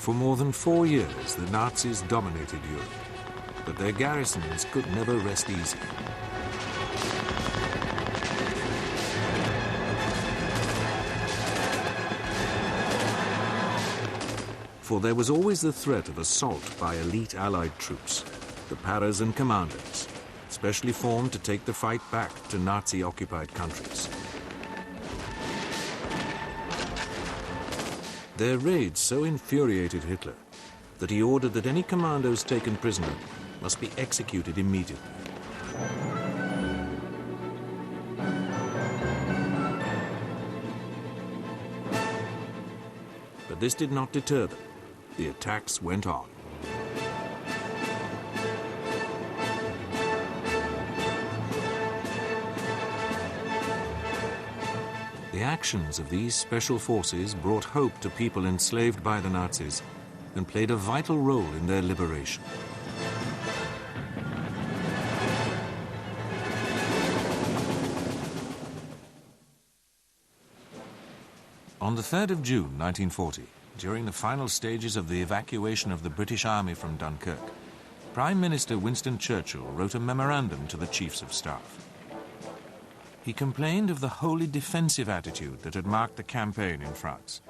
For more than 4 years, the Nazis dominated Europe, but their garrisons could never rest easy. For there was always the threat of assault by elite Allied troops, the Paras and Commandos, specially formed to take the fight back to Nazi-occupied countries. Their raids so infuriated Hitler that he ordered that any commandos taken prisoner must be executed immediately. But this did not deter them. The attacks went on. The actions of these special forces brought hope to people enslaved by the Nazis and played a vital role in their liberation. On the 3rd of June 1940, during the final stages of the evacuation of the British Army from Dunkirk, Prime Minister Winston Churchill wrote a memorandum to the Chiefs of Staff. He complained of the wholly defensive attitude that had marked the campaign in France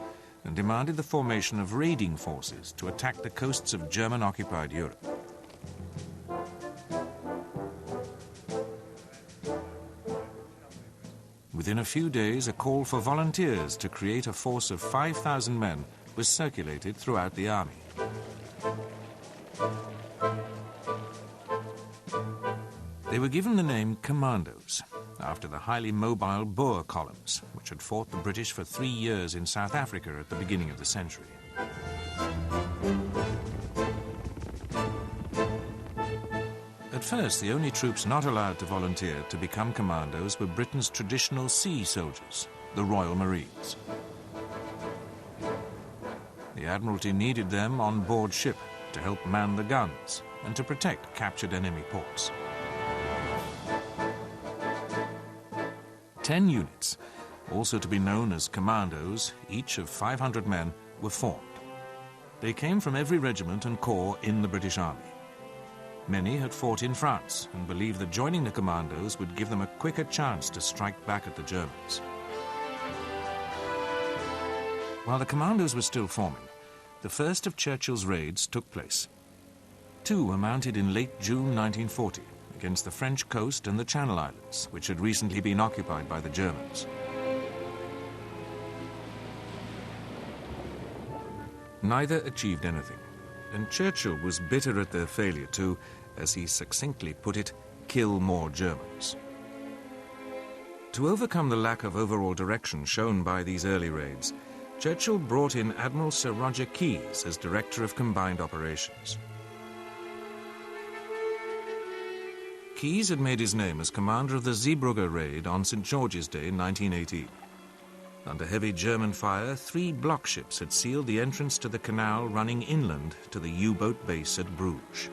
and demanded the formation of raiding forces to attack the coasts of German-occupied Europe. Within a few days, a call for volunteers to create a force of 5,000 men was circulated throughout the army. They were given the name Commandos, after the highly mobile Boer columns, which had fought the British for 3 years in South Africa at the beginning of the century. At first, the only troops not allowed to volunteer to become commandos were Britain's traditional sea soldiers, the Royal Marines. The Admiralty needed them on board ship to help man the guns and to protect captured enemy ports. 10 units, also to be known as commandos, each of 500 men, were formed. They came from every regiment and corps in the British Army. Many had fought in France and believed that joining the commandos would give them a quicker chance to strike back at the Germans. While the commandos were still forming, the first of Churchill's raids took place. 2 were mounted in late June 1940 against the French coast and the Channel Islands, which had recently been occupied by the Germans. Neither achieved anything, and Churchill was bitter at their failure to, as he succinctly put it, kill more Germans. To overcome the lack of overall direction shown by these early raids, Churchill brought in Admiral Sir Roger Keyes as Director of Combined Operations. Keyes had made his name as commander of the Zeebrugge raid on St. George's Day in 1918. Under heavy German fire, 3 block ships had sealed the entrance to the canal running inland to the U-boat base at Bruges.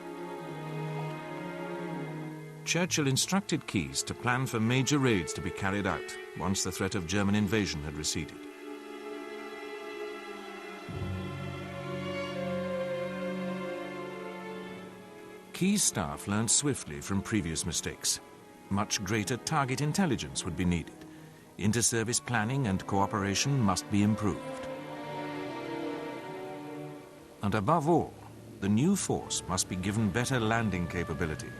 Churchill instructed Keyes to plan for major raids to be carried out once the threat of German invasion had receded. Keyes' staff learned swiftly from previous mistakes. Much greater target intelligence would be needed. Inter-service planning and cooperation must be improved. And above all, the new force must be given better landing capability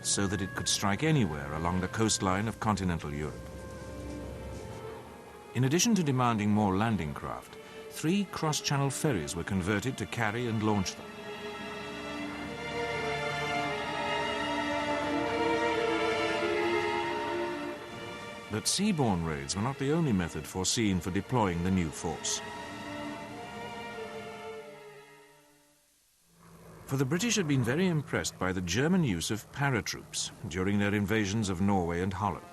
so that it could strike anywhere along the coastline of continental Europe. In addition to demanding more landing craft, 3 cross-channel ferries were converted to carry and launch them. But seaborne raids were not the only method foreseen for deploying the new force. For the British had been very impressed by the German use of paratroops during their invasions of Norway and Holland.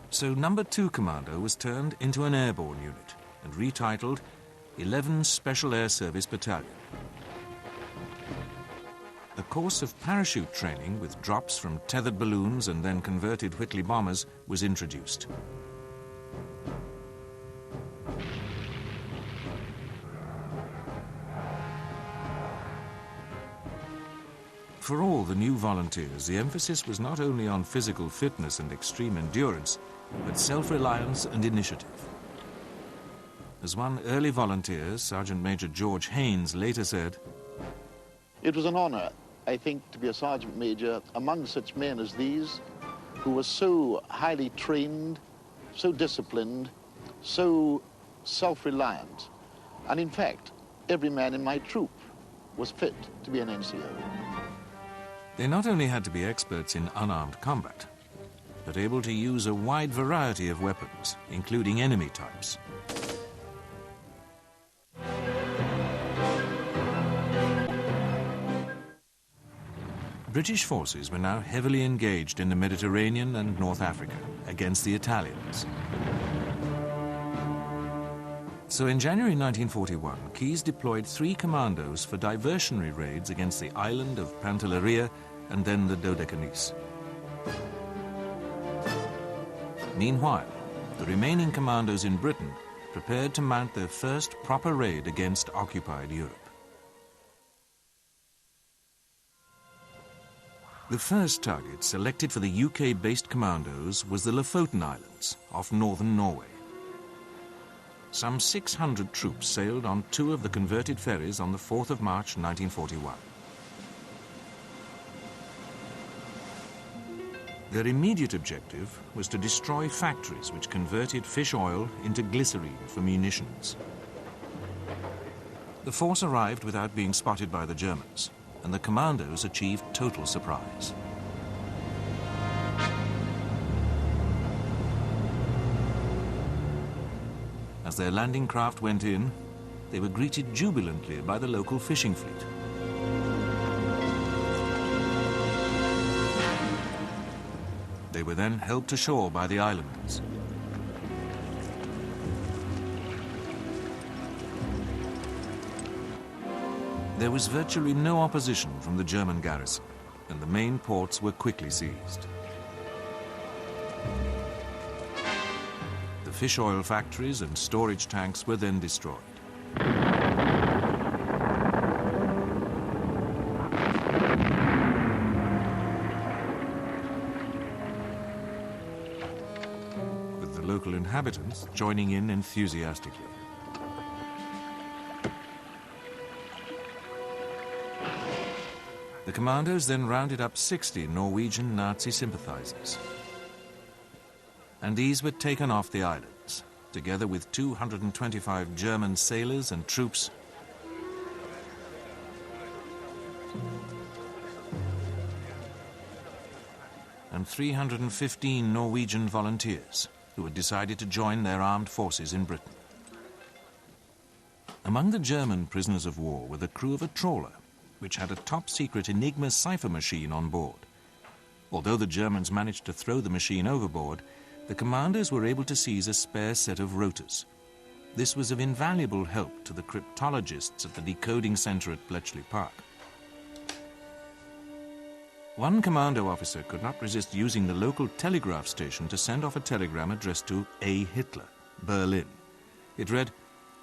So No. 2 Commando was turned into an airborne unit and retitled 11 Special Air Service Battalion. A course of parachute training with drops from tethered balloons and then converted Whitley bombers was introduced. for all the new volunteers, the emphasis was not only on physical fitness and extreme endurance, but self-reliance and initiative. As one early volunteer, Sergeant Major George Haynes, later said, "It was an honor, I think, to be a sergeant major among such men as these, who were so highly trained, so disciplined, so self-reliant. And in fact, every man in my troop was fit to be an NCO." They not only had to be experts in unarmed combat, but able to use a wide variety of weapons, including enemy types. British forces were now heavily engaged in the Mediterranean and North Africa against the Italians. So in January 1941, Keyes deployed 3 commandos for diversionary raids against the island of Pantelleria and then the Dodecanese. Meanwhile, the remaining commandos in Britain prepared to mount their first proper raid against occupied Europe. The first target selected for the UK-based commandos was the Lofoten Islands off northern Norway. Some 600 troops sailed on 2 of the converted ferries on the 4th of March 1941. Their immediate objective was to destroy factories which converted fish oil into glycerine for munitions. The force arrived without being spotted by the Germans, and the commandos achieved total surprise. As their landing craft went in, they were greeted jubilantly by the local fishing fleet. They were then helped ashore by the islanders. There was virtually no opposition from the German garrison, and the main ports were quickly seized. The fish oil factories and storage tanks were then destroyed. With the local inhabitants joining in enthusiastically. The commandos then rounded up 60 Norwegian Nazi sympathizers. And these were taken off the islands, together with 225 German sailors and troops, and 315 Norwegian volunteers who had decided to join their armed forces in Britain. Among the German prisoners of war were the crew of a trawler, which had a top-secret Enigma cipher machine on board. Although the Germans managed to throw the machine overboard, the commanders were able to seize a spare set of rotors. This was of invaluable help to the cryptologists at the decoding center at Bletchley Park. One commando officer could not resist using the local telegraph station to send off a telegram addressed to A. Hitler, Berlin. It read,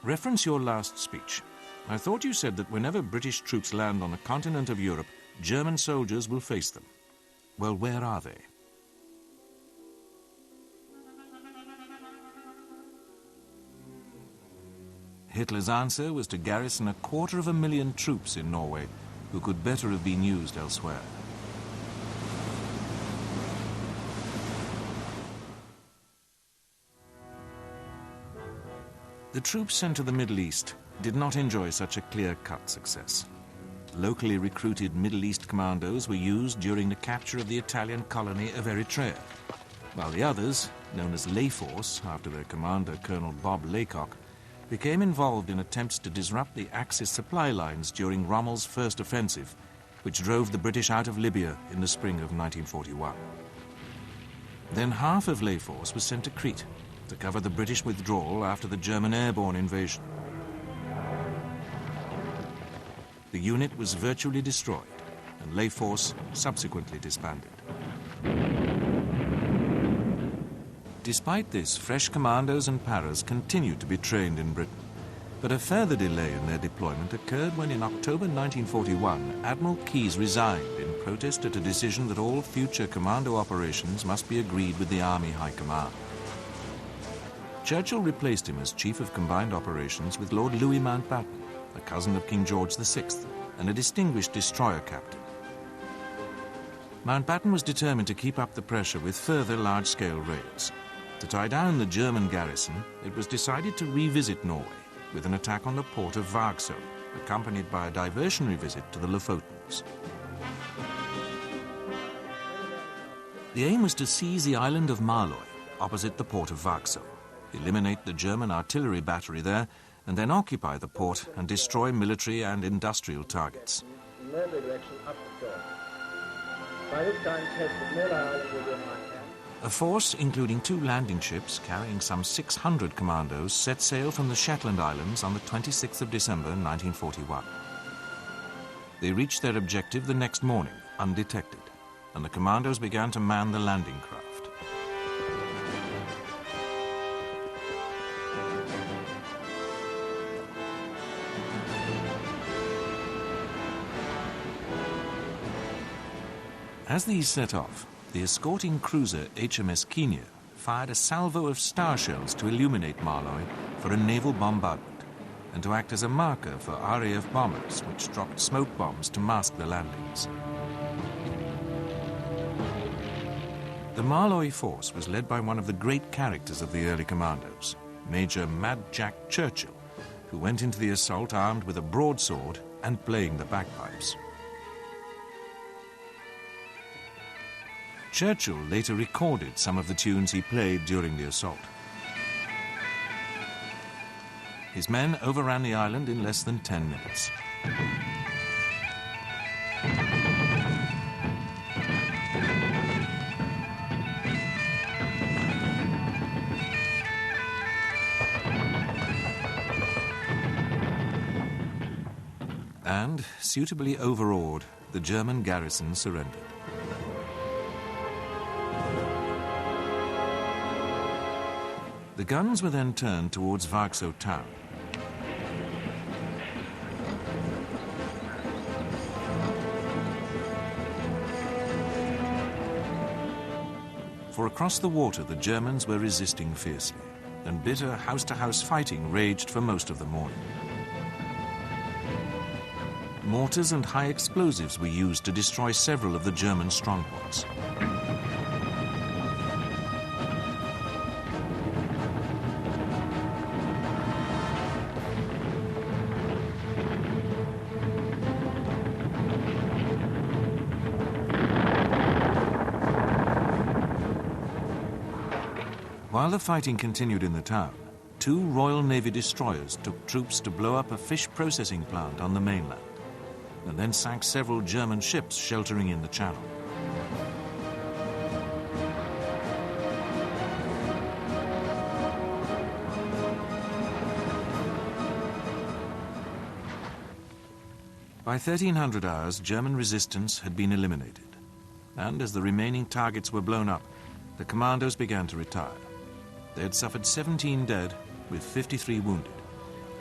"Reference your last speech. I thought you said that whenever British troops land on the continent of Europe, German soldiers will face them. Well, where are they?" Hitler's answer was to garrison 250,000 troops in Norway, who could better have been used elsewhere. The troops sent to the Middle East did not enjoy such a clear-cut success. Locally recruited Middle East commandos were used during the capture of the Italian colony of Eritrea, while the others, known as Lay Force, after their commander Colonel Bob Laycock, became involved in attempts to disrupt the Axis supply lines during Rommel's first offensive, which drove the British out of Libya in the spring of 1941. Then half of Lay Force was sent to Crete to cover the British withdrawal after the German airborne invasion. The unit was virtually destroyed, and Lay Force subsequently disbanded. Despite this, fresh commandos and paras continued to be trained in Britain. But a further delay in their deployment occurred when in October 1941 Admiral Keyes resigned in protest at a decision that all future commando operations must be agreed with the Army High Command. Churchill replaced him as Chief of Combined Operations with Lord Louis Mountbatten, a cousin of King George VI and a distinguished destroyer captain. Mountbatten was determined to keep up the pressure with further large-scale raids. To tie down the German garrison, it was decided to revisit Norway with an attack on the port of Vagsø, accompanied by a diversionary visit to the Lofotens. The aim was to seize the island of Maløy, opposite the port of Vagsø, eliminate the German artillery battery there, and then occupy the port and destroy military and industrial targets. A force, including 2 landing ships carrying some 600 commandos, set sail from the Shetland Islands on the 26th of December 1941. They reached their objective the next morning, undetected, and the commandos began to man the landing craft. As these set off, the escorting cruiser HMS Kenya fired a salvo of star shells to illuminate Maløy for a naval bombardment and to act as a marker for RAF bombers which dropped smoke bombs to mask the landings. The Maløy force was led by one of the great characters of the early commandos, Major Mad Jack Churchill, who went into the assault armed with a broadsword and playing the bagpipes. Churchill later recorded some of the tunes he played during the assault. His men overran the island in less than 10 minutes. And, suitably overawed, the German garrison surrendered. The guns were then turned towards Vagsø town. For across the water the Germans were resisting fiercely, and bitter house-to-house fighting raged for most of the morning. Mortars and high explosives were used to destroy several of the German strongholds. While the fighting continued in the town, 2 Royal Navy destroyers took troops to blow up a fish processing plant on the mainland, and then sank several German ships sheltering in the channel. By 1300 hours, German resistance had been eliminated, and as the remaining targets were blown up, the commandos began to retire. They had suffered 17 dead, with 53 wounded,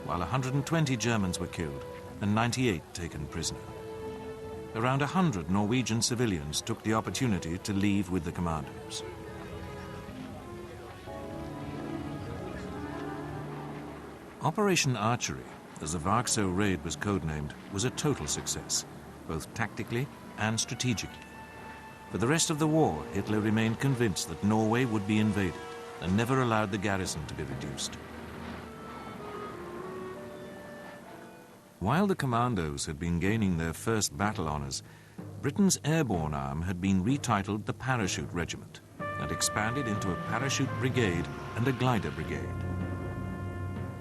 while 120 Germans were killed and 98 taken prisoner. Around 100 Norwegian civilians took the opportunity to leave with the commandos. Operation Archery, as the Vagsø raid was codenamed, was a total success, both tactically and strategically. For the rest of the war, Hitler remained convinced that Norway would be invaded and never allowed the garrison to be reduced. While the commandos had been gaining their first battle honours, Britain's airborne arm had been retitled the Parachute Regiment and expanded into a parachute brigade and a glider brigade.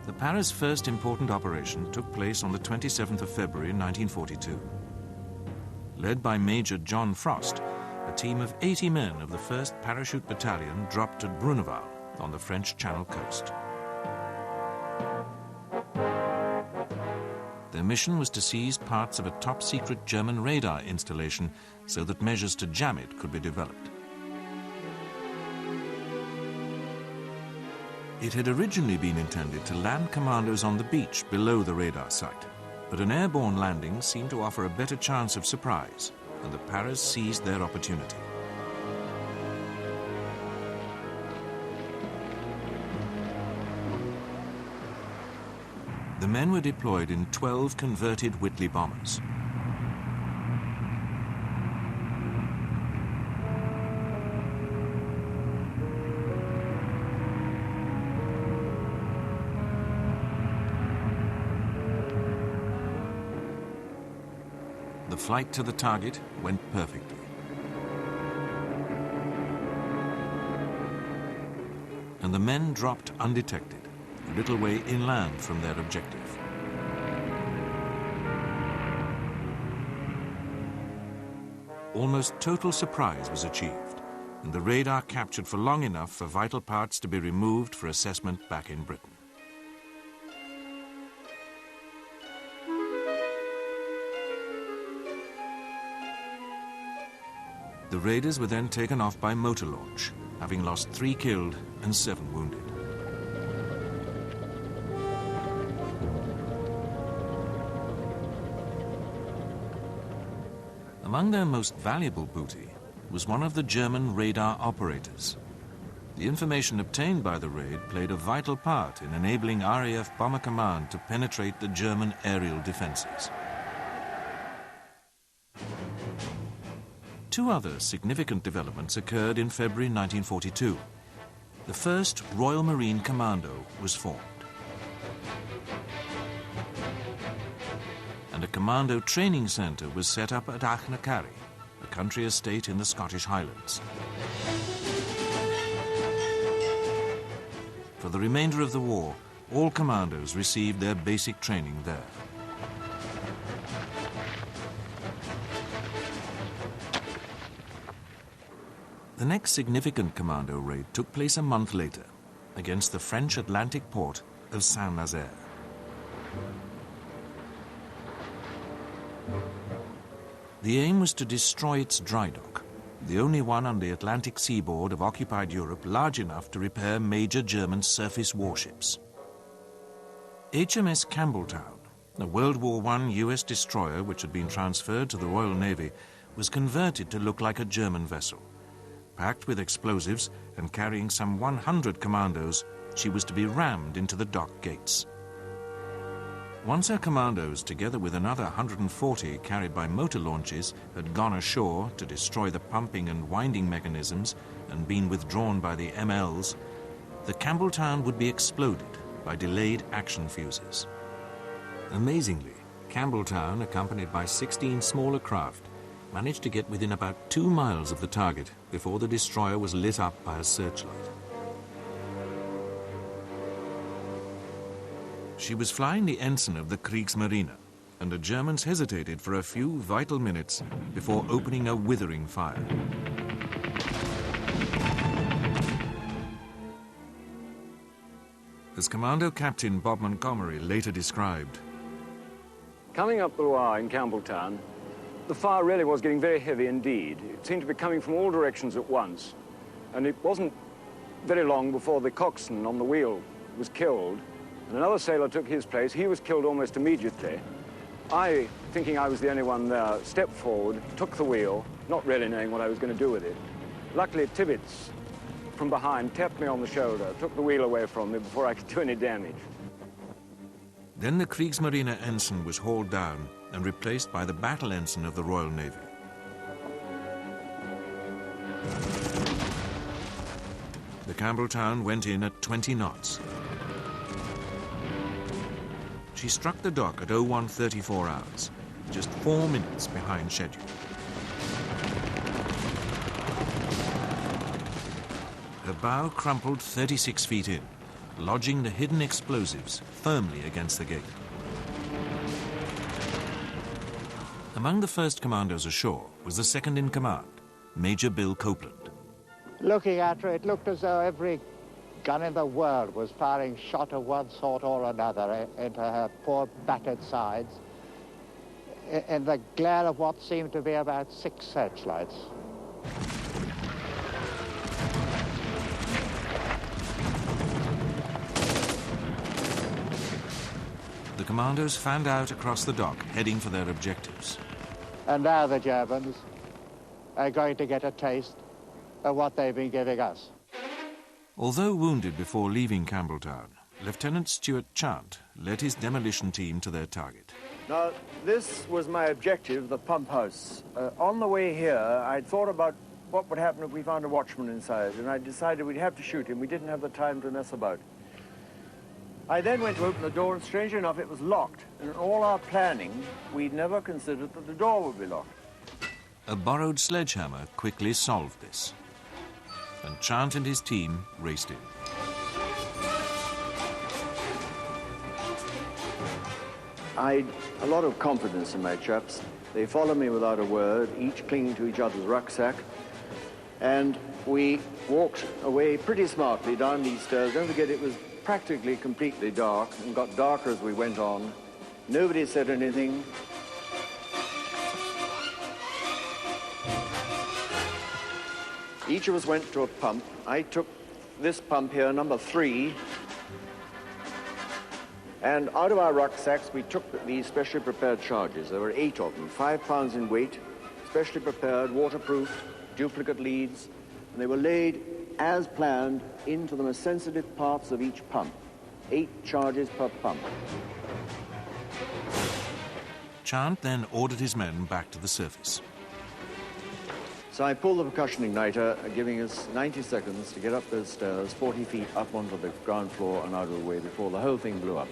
The Para's first important operation took place on the 27th of February 1942. Led by Major John Frost, a team of 80 men of the 1st Parachute Battalion dropped at Bruneval on the French Channel coast. Their mission was to seize parts of a top-secret German radar installation so that measures to jam it could be developed. It had originally been intended to land commandos on the beach below the radar site, but an airborne landing seemed to offer a better chance of surprise, and the Paras seized their opportunity. The men were deployed in 12 converted Whitley bombers. The flight to the target went perfectly. And the men dropped undetected, a little way inland from their objective. Almost total surprise was achieved, and the radar captured for long enough for vital parts to be removed for assessment back in Britain. The raiders were then taken off by motor launch, having lost 3 killed and 7 wounded. Among their most valuable booty was one of the German radar operators. The information obtained by the raid played a vital part in enabling RAF Bomber Command to penetrate the German aerial defenses. 2 other significant developments occurred in February 1942. The first Royal Marine Commando was formed, and a commando training centre was set up at Achnacarry, a country estate in the Scottish Highlands. For the remainder of the war, all commandos received their basic training there. The next significant commando raid took place a month later, against the French Atlantic port of Saint-Nazaire. The aim was to destroy its dry dock, the only one on the Atlantic seaboard of occupied Europe large enough to repair major German surface warships. HMS Campbelltown, a World War I US destroyer which had been transferred to the Royal Navy, was converted to look like a German vessel. Packed with explosives and carrying some 100 commandos, she was to be rammed into the dock gates. Once her commandos, together with another 140 carried by motor launches, had gone ashore to destroy the pumping and winding mechanisms and been withdrawn by the MLs, the Campbelltown would be exploded by delayed action fuses. Amazingly, Campbelltown, accompanied by 16 smaller craft, managed to get within about 2 miles of the target before the destroyer was lit up by a searchlight. She was flying the ensign of the Kriegsmarine, and the Germans hesitated for a few vital minutes before opening a withering fire. As Commando Captain Bob Montgomery later described, coming up the WWII in Campbelltown, the fire really was getting very heavy indeed. It seemed to be coming from all directions at once. And it wasn't very long before the coxswain on the wheel was killed. And another sailor took his place. He was killed almost immediately. I, thinking I was the only one there, stepped forward, took the wheel, not really knowing what I was going to do with it. Luckily, Tibbets from behind tapped me on the shoulder, took the wheel away from me before I could do any damage. Then the Kriegsmarine ensign was hauled down and replaced by the battle ensign of the Royal Navy. The Campbelltown went in at 20 knots. She struck the dock at 01:34 hours, just 4 minutes behind schedule. Her bow crumpled 36 feet in, lodging the hidden explosives firmly against the gate. Among the first commandos ashore was the second in command, Major Bill Copeland. Looking at her, it looked as though every gun in the world was firing shot of one sort or another into her poor battered sides in the glare of what seemed to be about 6 searchlights. The Commandos fanned out across the dock, heading for their objectives. And now the Germans are going to get a taste of what they've been giving us. Although wounded before leaving Campbelltown, Lieutenant Stuart Chant led his demolition team to their target. Now, this was my objective, the pump house. On the way here, I'd thought about what would happen if we found a watchman inside, and I decided we'd have to shoot him. We didn't have the time to mess about. I then went to open the door, and strangely enough, it was locked. And in all our planning, we'd never considered that the door would be locked. A borrowed sledgehammer quickly solved this, and Chant and his team raced in. I'd a lot of confidence in my chaps. They followed me without a word, each clinging to each other's rucksack. And we walked away pretty smartly down these stairs. Don't forget, it was practically completely dark and got darker as we went on. Nobody said anything. Each of us went to a pump. I took this pump here, number 3. And out of our rucksacks, we took these specially prepared charges. There were 8 of them, 5 pounds in weight, specially prepared, waterproof, duplicate leads, and they were laid as planned into the most sensitive parts of each pump. 8 charges per pump. Chant then ordered his men back to the surface. So I pulled the percussion igniter, giving us 90 seconds to get up those stairs, 40 feet up onto the ground floor and out of the way before the whole thing blew up.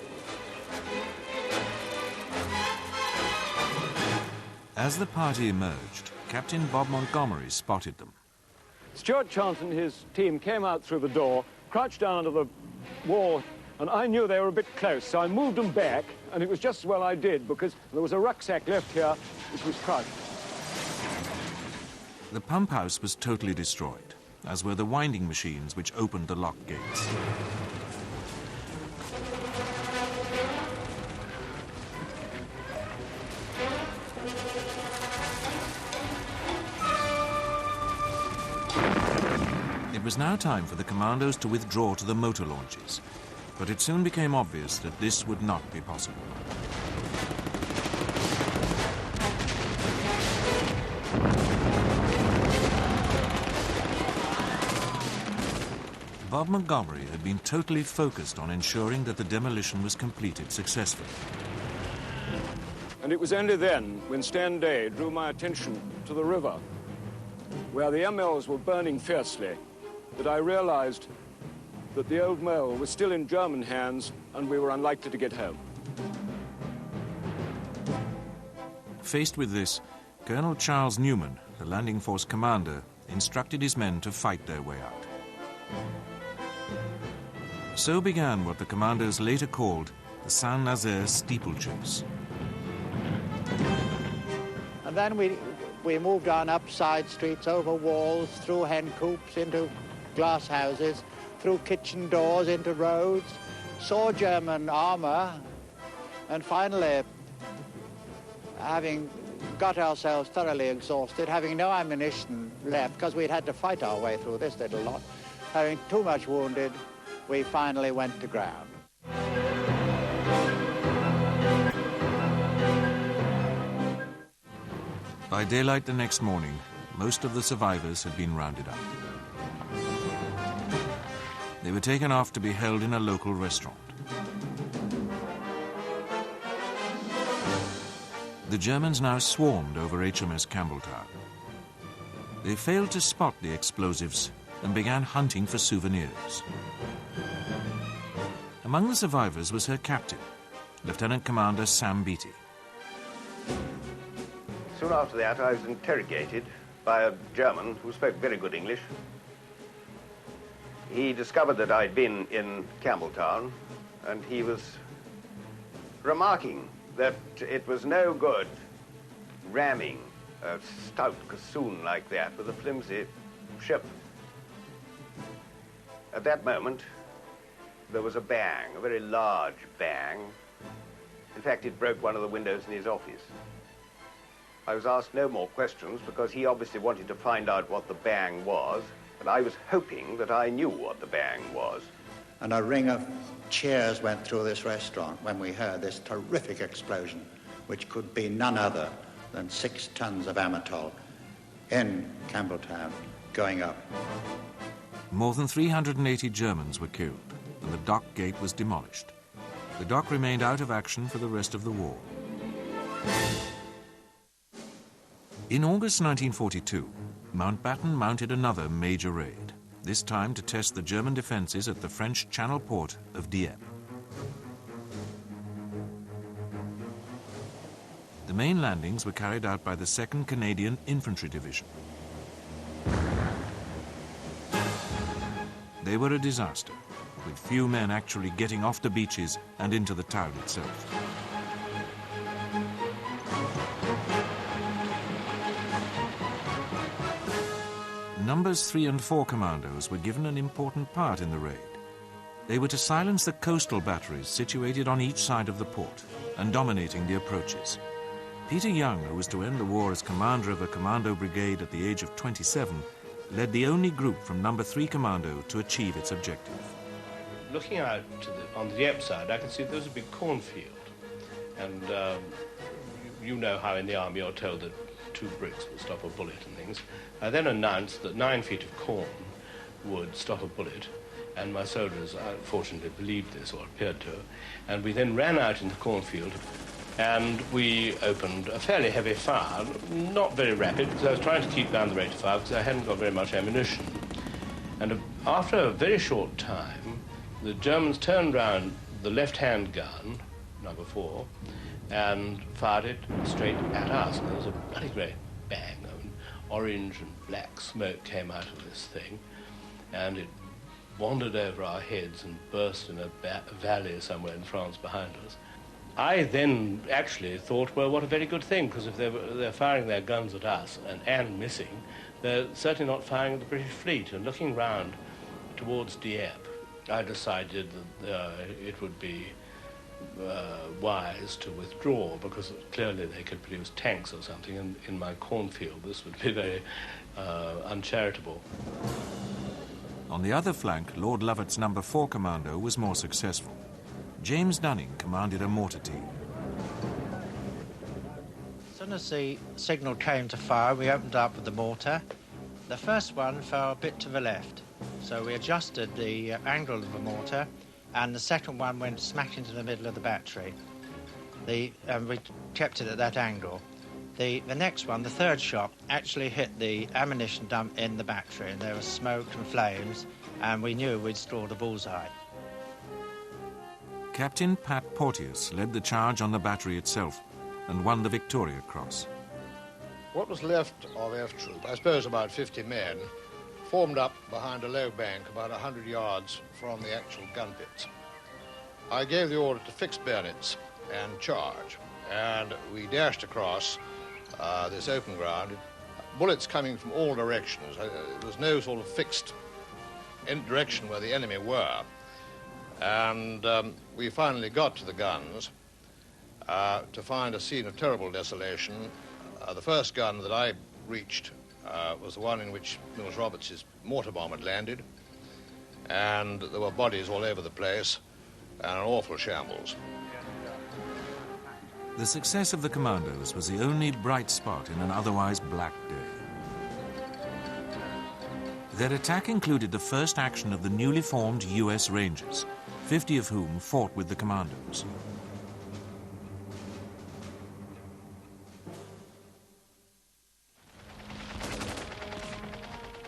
As the party emerged, Captain Bob Montgomery spotted them. Stuart Chant and his team came out through the door, crouched down under the wall, and I knew they were a bit close, so I moved them back, and it was just as well I did, because there was a rucksack left here which was crushed. The pump house was totally destroyed, as were the winding machines which opened the lock gates. It was now time for the Commandos to withdraw to the motor launches, but it soon became obvious that this would not be possible. Bob Montgomery had been totally focused on ensuring that the demolition was completed successfully. And it was only then, when Stan Day drew my attention to the river, where the MLs were burning fiercely, that I realized that the old mill was still in German hands and we were unlikely to get home. Faced with this, Colonel Charles Newman, the landing force commander, instructed his men to fight their way out. So began what the Commandos later called the Saint-Nazaire steeplechase. And then we moved on up side streets, over walls, through hen coops, into glass houses, through kitchen doors, into roads, saw German armor, and finally, having got ourselves thoroughly exhausted, having no ammunition left, because we'd had to fight our way through this little lot, having too much wounded, we finally went to ground. By daylight the next morning, most of the survivors had been rounded up. They were taken off to be held in a local restaurant. The Germans now swarmed over HMS Campbelltown. They failed to spot the explosives and began hunting for souvenirs. Among the survivors was her captain, Lieutenant Commander Sam Beatty. Soon after that, I was interrogated by a German who spoke very good English. He discovered that I'd been in Campbelltown, and he was remarking that it was no good ramming a stout cassoon like that with a flimsy ship. At that moment, there was a bang, a very large bang. In fact, it broke one of the windows in his office. I was asked no more questions because he obviously wanted to find out what the bang was, and I was hoping that I knew what the bang was. And a ring of cheers went through this restaurant when we heard this terrific explosion, which could be none other than 6 tons of Amatol in Campbelltown going up. More than 380 Germans were killed, and the dock gate was demolished. The dock remained out of action for the rest of the war. In August 1942, Mountbatten mounted another major raid, this time to test the German defences at the French Channel port of Dieppe. The main landings were carried out by the 2nd Canadian Infantry Division. They were a disaster, with few men actually getting off the beaches and into the town itself. Numbers 3 and 4 Commandos were given an important part in the raid. They were to silence the coastal batteries situated on each side of the port and dominating the approaches. Peter Young, who was to end the war as commander of a commando brigade at the age of 27, led the only group from Number 3 Commando to achieve its objective. Looking out on the Dieppe side, I can see there was a big cornfield. And you know how in the army you're told that 2 bricks will stop a bullet and things. I then announced that 9 feet of corn would stop a bullet, and my soldiers fortunately believed this, or appeared to. And we then ran out in the cornfield, and we opened a fairly heavy fire, not very rapid, because I was trying to keep down the rate of fire, because I hadn't got very much ammunition. And after a very short time, the Germans turned round the left-hand gun, number 4, and fired it straight at us. And there was a bloody great bang. I mean, orange and black smoke came out of this thing, and it wandered over our heads and burst in a valley somewhere in France behind us. I then actually thought, well, what a very good thing, because if they're firing their guns at us and missing, they're certainly not firing at the British fleet. And looking round towards Dieppe, I decided that it would be wise to withdraw, because clearly they could produce tanks or something, and in my cornfield this would be very uncharitable. On the other flank, Lord Lovat's Number 4 Commando was more successful. James Dunning commanded a mortar team. As soon as the signal came to fire, we opened up with the mortar. The first one fell a bit to the left, so we adjusted the angle of the mortar, and the second one went smack into the middle of the battery. We kept it at that angle. The next one, the third shot, actually hit the ammunition dump in the battery, and there was smoke and flames, and we knew we'd scored a bullseye. Captain Pat Porteous led the charge on the battery itself and won the Victoria Cross. What was left of F Troop, I suppose about 50 men, formed up behind a low bank about 100 yards from the actual gun pits. I gave the order to fix bayonets and charge, and we dashed across this open ground, bullets coming from all directions. There was no sort of fixed direction where the enemy were. And we finally got to the guns to find a scene of terrible desolation. The first gun that I reached was the one in which Mills Roberts' mortar bomb had landed, and there were bodies all over the place and an awful shambles. The success of the Commandos was the only bright spot in an otherwise black day. Their attack included the first action of the newly formed US Rangers, 50 of whom fought with the Commandos.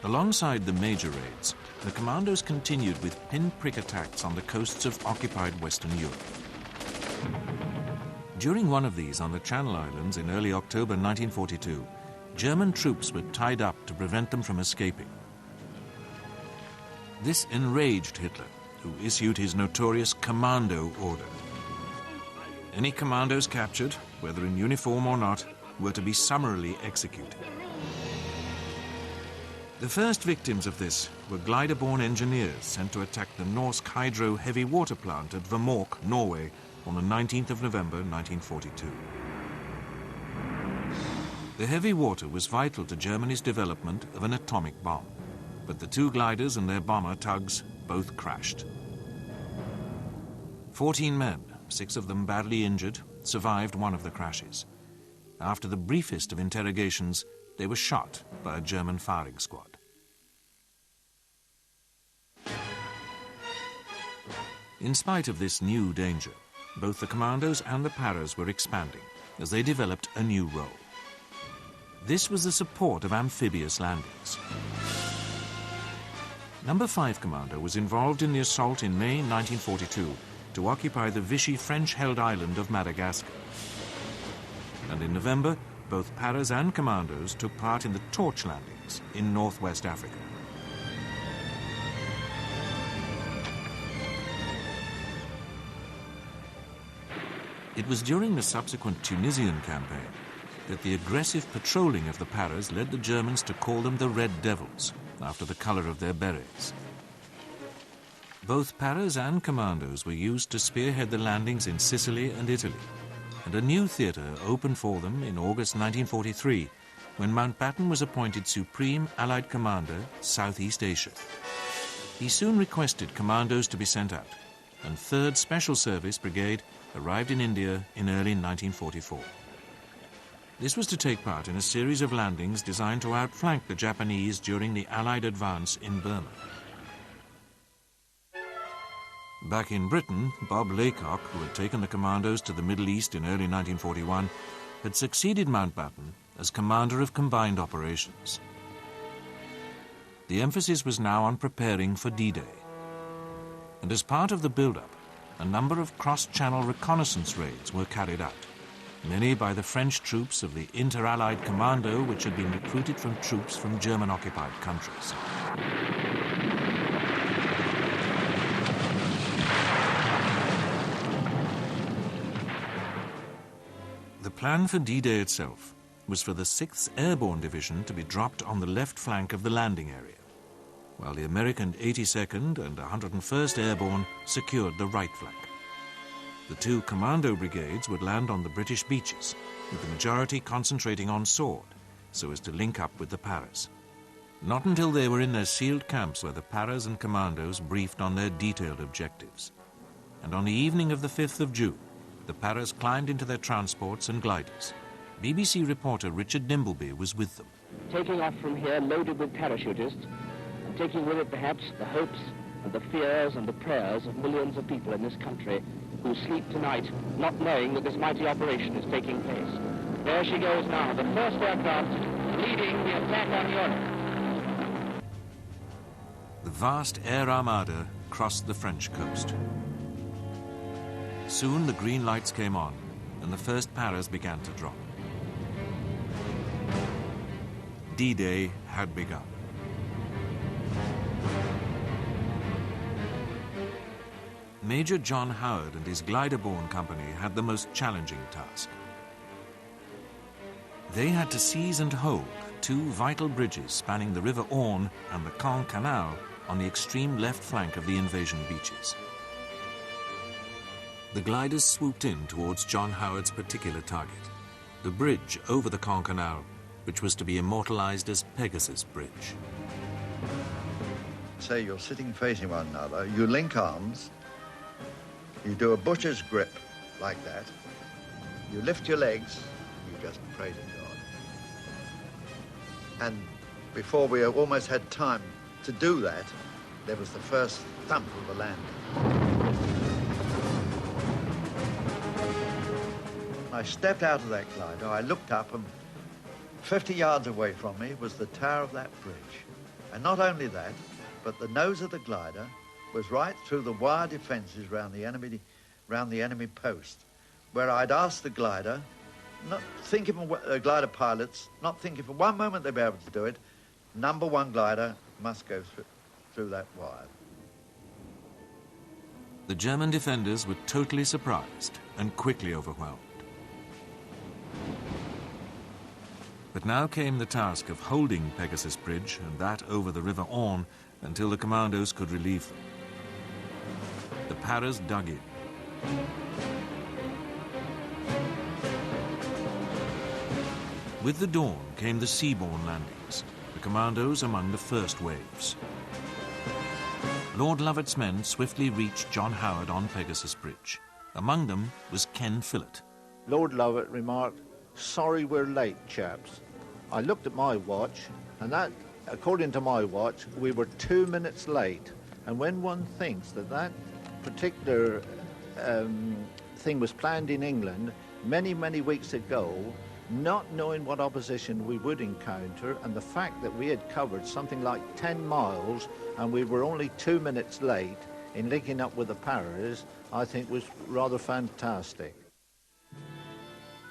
Alongside the major raids, the Commandos continued with pin-prick attacks on the coasts of occupied Western Europe. During one of these on the Channel Islands in early October 1942, German troops were tied up to prevent them from escaping. This enraged Hitler, who issued his notorious Commando Order. Any commandos captured, whether in uniform or not, were to be summarily executed. The first victims of this were glider-borne engineers sent to attack the Norsk Hydro heavy water plant at Vemork, Norway, on the 19th of November 1942. The heavy water was vital to Germany's development of an atomic bomb, but the 2 gliders and their bomber tugs both crashed. 14 men, 6 of them badly injured, survived one of the crashes. After the briefest of interrogations, they were shot by a German firing squad. In spite of this new danger, both the Commandos and the Paras were expanding as they developed a new role. This was the support of amphibious landings. Number 5 Commando was involved in the assault in May 1942 to occupy the Vichy French-held island of Madagascar. And in November, both Paras and Commandos took part in the torch landings in northwest Africa. It was during the subsequent Tunisian campaign that the aggressive patrolling of the Paras led the Germans to call them the Red Devils, after the color of their berets. Both Paras and Commandos were used to spearhead the landings in Sicily and Italy, and a new theatre opened for them in August 1943, when Mountbatten was appointed Supreme Allied Commander, Southeast Asia. He soon requested Commandos to be sent out, and 3rd Special Service Brigade arrived in India in early 1944. This was to take part in a series of landings designed to outflank the Japanese during the Allied advance in Burma. Back in Britain, Bob Laycock, who had taken the Commandos to the Middle East in early 1941, had succeeded Mountbatten as Commander of Combined Operations. The emphasis was now on preparing for D-Day. And as part of the build-up, a number of cross-channel reconnaissance raids were carried out, many by the French troops of the Inter-Allied Commando, which had been recruited from troops from German-occupied countries. The plan for D-Day itself was for the 6th Airborne Division to be dropped on the left flank of the landing area, while the American 82nd and 101st Airborne secured the right flank. The 2 Commando brigades would land on the British beaches, with the majority concentrating on Sword, so as to link up with the Paras. Not until they were in their sealed camps were the Paras and Commandos briefed on their detailed objectives. And on the evening of the 5th of June, the Paras climbed into their transports and gliders. BBC reporter Richard Dimbleby was with them. Taking off from here loaded with parachutists, and taking with it perhaps the hopes and the fears and the prayers of millions of people in this country who sleep tonight not knowing that this mighty operation is taking place. There she goes now, the first aircraft leading the attack on Europe. The vast air armada crossed the French coast. Soon the green lights came on, and the first Paras began to drop. D-Day had begun. Major John Howard and his glider-borne company had the most challenging task. They had to seize and hold 2 vital bridges spanning the River Orne and the Caen Canal on the extreme left flank of the invasion beaches. The gliders swooped in towards John Howard's particular target, the bridge over the Caen Canal, which was to be immortalized as Pegasus Bridge. Say you're sitting facing one another, you link arms, you do a butcher's grip like that, you lift your legs, you just pray to God. And before we almost had time to do that, there was the first thump of the landing. I stepped out of that glider, I looked up, and 50 yards away from me was the tower of that bridge. And not only that, but the nose of the glider was right through the wire defences round the enemy post, where I'd asked the glider, not thinking of glider pilots, not thinking for one moment they'd be able to do it, number 1 glider must go through that wire. The German defenders were totally surprised and quickly overwhelmed. But now came the task of holding Pegasus Bridge and that over the River Orne until the Commandos could relieve them. The Paras dug in. With the dawn came the seaborne landings, the Commandos among the first waves. Lord Lovat's men swiftly reached John Howard on Pegasus Bridge. Among them was Ken Phillott. Lord Lovat remarked, "Sorry we're late, chaps." I looked at my watch, and that, according to my watch, we were 2 minutes late. And when one thinks that that particular thing was planned in England many, many weeks ago, not knowing what opposition we would encounter, and the fact that we had covered something like 10 miles and we were only 2 minutes late in linking up with the Paras, I think was rather fantastic.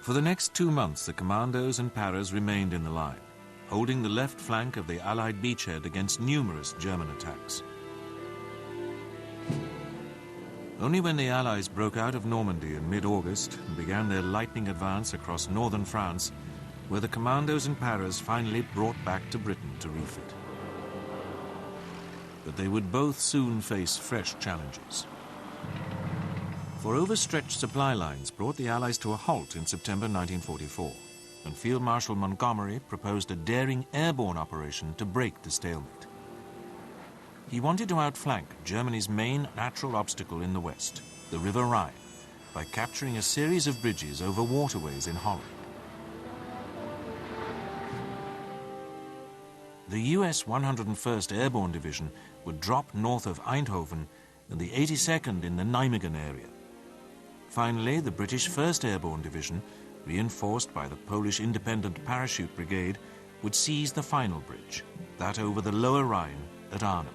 For the next 2 months, the Commandos and Paras remained in the line, holding the left flank of the Allied beachhead against numerous German attacks. Only when the Allies broke out of Normandy in mid-August and began their lightning advance across northern France were the Commandos and Paras finally brought back to Britain to refit. But they would both soon face fresh challenges. For overstretched supply lines brought the Allies to a halt in September 1944, and Field Marshal Montgomery proposed a daring airborne operation to break the stalemate. He wanted to outflank Germany's main natural obstacle in the west, the River Rhine, by capturing a series of bridges over waterways in Holland. The US 101st Airborne Division would drop north of Eindhoven and the 82nd in the Nijmegen area. Finally, the British 1st Airborne Division, reinforced by the Polish Independent Parachute Brigade, would seize the final bridge, that over the Lower Rhine at Arnhem.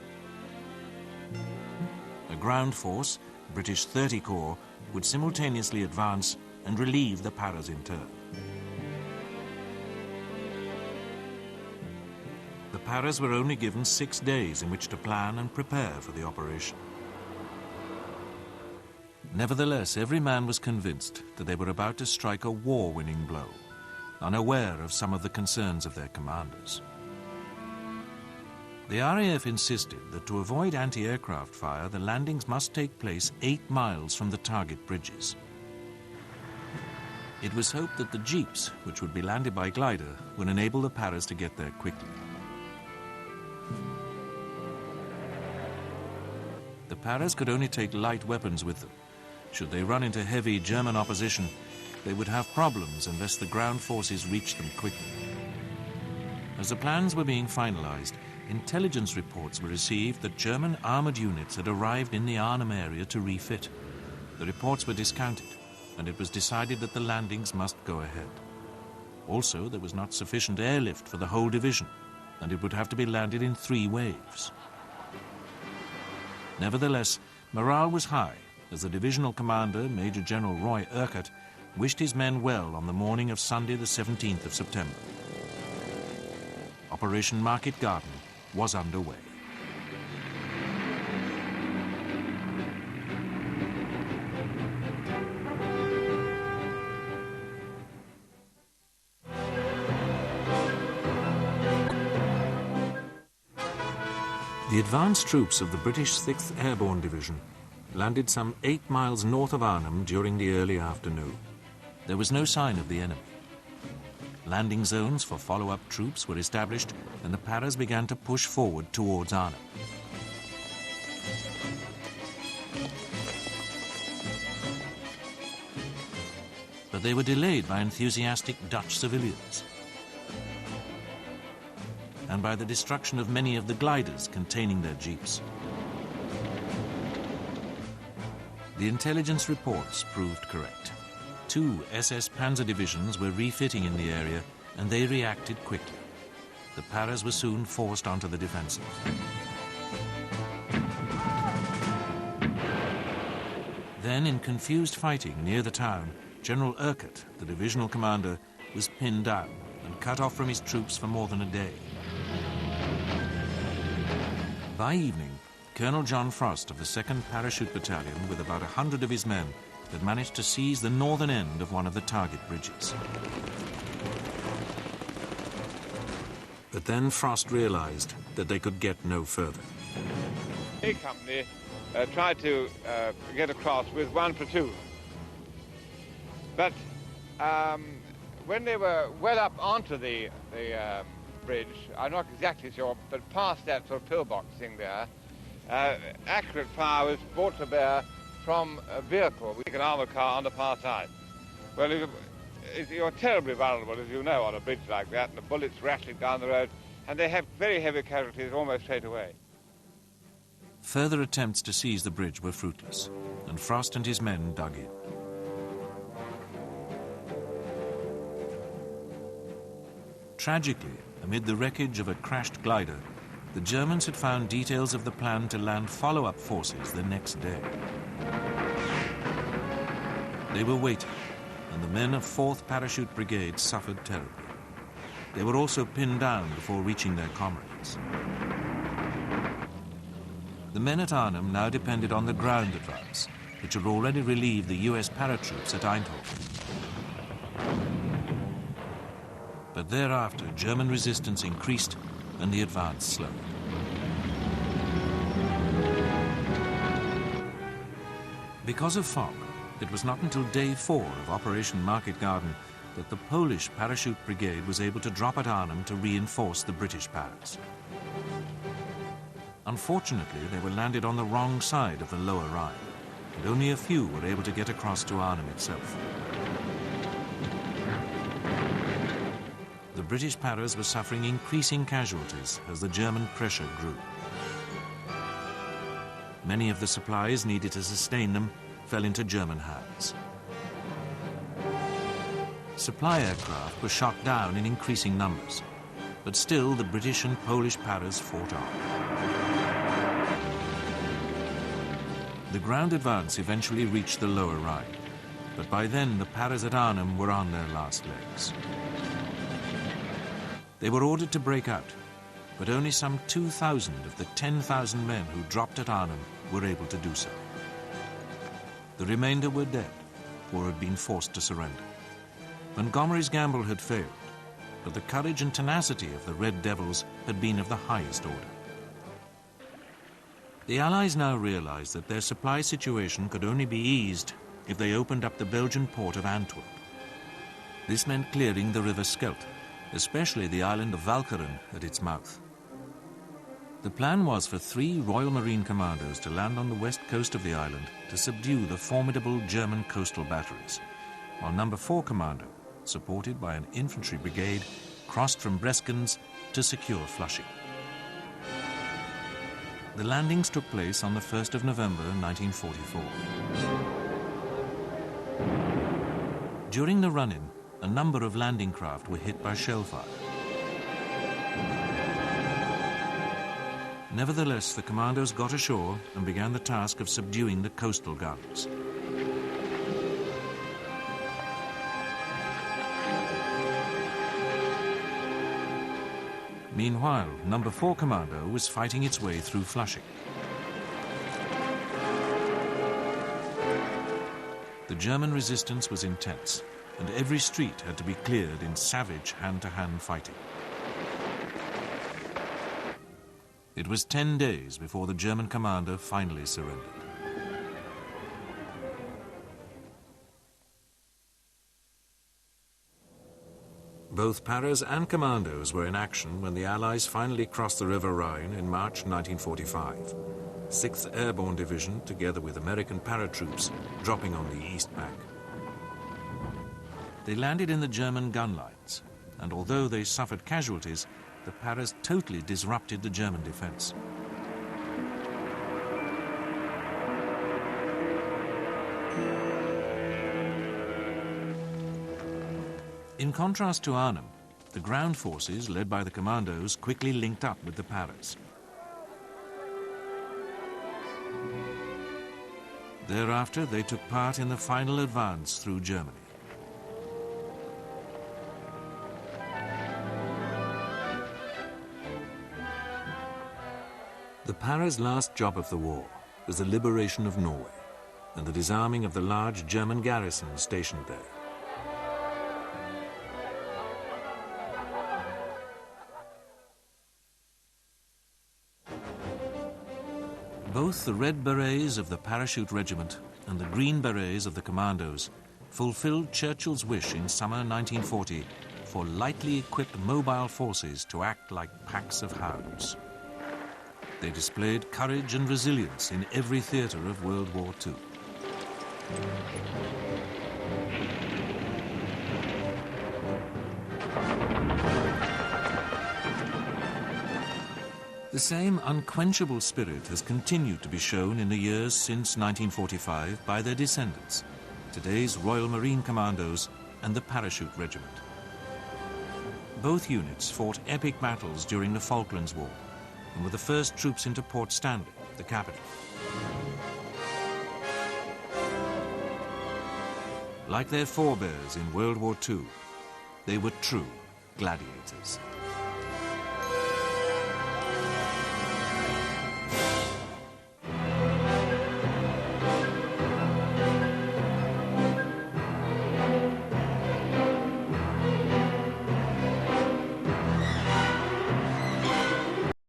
A ground force, British 30 Corps, would simultaneously advance and relieve the Paras in turn. The Paras were only given 6 days in which to plan and prepare for the operation. Nevertheless, every man was convinced that they were about to strike a war-winning blow, unaware of some of the concerns of their commanders. The RAF insisted that to avoid anti-aircraft fire, the landings must take place 8 miles from the target bridges. It was hoped that the jeeps, which would be landed by glider, would enable the Paras to get there quickly. The Paras could only take light weapons with them. Should they run into heavy German opposition, they would have problems unless the ground forces reached them quickly. As the plans were being finalized, intelligence reports were received that German armored units had arrived in the Arnhem area to refit. The reports were discounted, and it was decided that the landings must go ahead. Also, there was not sufficient airlift for the whole division, and it would have to be landed in 3 waves. Nevertheless, morale was high, as the divisional commander, Major General Roy Urquhart, wished his men well on the morning of Sunday the 17th of September. Operation Market Garden was underway. The advance troops of the British 6th Airborne Division landed some 8 miles north of Arnhem during the early afternoon. There was no sign of the enemy. Landing zones for follow-up troops were established, and the Paras began to push forward towards Arnhem. But they were delayed by enthusiastic Dutch civilians and by the destruction of many of the gliders containing their jeeps. The intelligence reports proved correct. 2 SS Panzer divisions were refitting in the area, and they reacted quickly. The Paras were soon forced onto the defensive. Then, in confused fighting near the town, General Urquhart, the divisional commander, was pinned down and cut off from his troops for more than a day. By evening, Colonel John Frost of the 2nd Parachute Battalion, with about 100 of his men, had managed to seize the northern end of one of the target bridges. But then Frost realized that they could get no further. A company tried to get across with 1 platoon. But when they were well up onto the bridge, I'm not exactly sure, but past that sort of pillbox thing there, accurate fire was brought to bear from a vehicle, like an armoured car, on the far side. Well, you're terribly vulnerable, as you know, on a bridge like that, and the bullets rattling down the road, and they have very heavy casualties almost straight away. Further attempts to seize the bridge were fruitless, and Frost and his men dug in. Tragically, amid the wreckage of a crashed glider, the Germans had found details of the plan to land follow-up forces the next day. They were waiting, and the men of 4th Parachute Brigade suffered terribly. They were also pinned down before reaching their comrades. The men at Arnhem now depended on the ground advance, which had already relieved the US paratroops at Eindhoven. But thereafter, German resistance increased and the advance slowed. Because of fog, it was not until day 4 of Operation Market Garden that the Polish Parachute Brigade was able to drop at Arnhem to reinforce the British paras. Unfortunately, they were landed on the wrong side of the Lower Rhine, and only a few were able to get across to Arnhem itself. The British paras were suffering increasing casualties as the German pressure grew. Many of the supplies needed to sustain them fell into German hands. Supply aircraft were shot down in increasing numbers, but still the British and Polish paras fought on. The ground advance eventually reached the Lower Rhine, but by then the paras at Arnhem were on their last legs. They were ordered to break out, but only some 2,000 of the 10,000 men who dropped at Arnhem were able to do so. The remainder were dead or had been forced to surrender. Montgomery's gamble had failed, but the courage and tenacity of the Red Devils had been of the highest order. The Allies now realized that their supply situation could only be eased if they opened up the Belgian port of Antwerp. This meant clearing the River Scheldt, especially the island of Walcheren at its mouth. The plan was for 3 Royal Marine Commandos to land on the west coast of the island to subdue the formidable German coastal batteries, while No. 4 Commando, supported by an infantry brigade, crossed from Breskens to secure Flushing. The landings took place on the 1st of November 1944. During the run-in, a number of landing craft were hit by shell fire. Nevertheless, the commandos got ashore and began the task of subduing the coastal guns. Meanwhile, No. 4 Commando was fighting its way through Flushing. The German resistance was intense, and every street had to be cleared in savage hand-to-hand fighting. It was 10 days before the German commander finally surrendered. Both paras and commandos were in action when the Allies finally crossed the River Rhine in March 1945. 6th Airborne Division, together with American paratroops, dropping on the east bank. They landed in the German gun lines, and although they suffered casualties, the paras totally disrupted the German defense. In contrast to Arnhem, the ground forces, led by the commandos, quickly linked up with the paras. Thereafter, they took part in the final advance through Germany. The paras' last job of the war was the liberation of Norway and the disarming of the large German garrison stationed there. Both the Red Berets of the Parachute Regiment and the Green Berets of the Commandos fulfilled Churchill's wish in summer 1940 for lightly equipped mobile forces to act like packs of hounds. They displayed courage and resilience in every theatre of World War II. The same unquenchable spirit has continued to be shown in the years since 1945 by their descendants, today's Royal Marine Commandos and the Parachute Regiment. Both units fought epic battles during the Falklands War and were the first troops into Port Stanley, the capital. Like their forebears in World War II, they were true gladiators.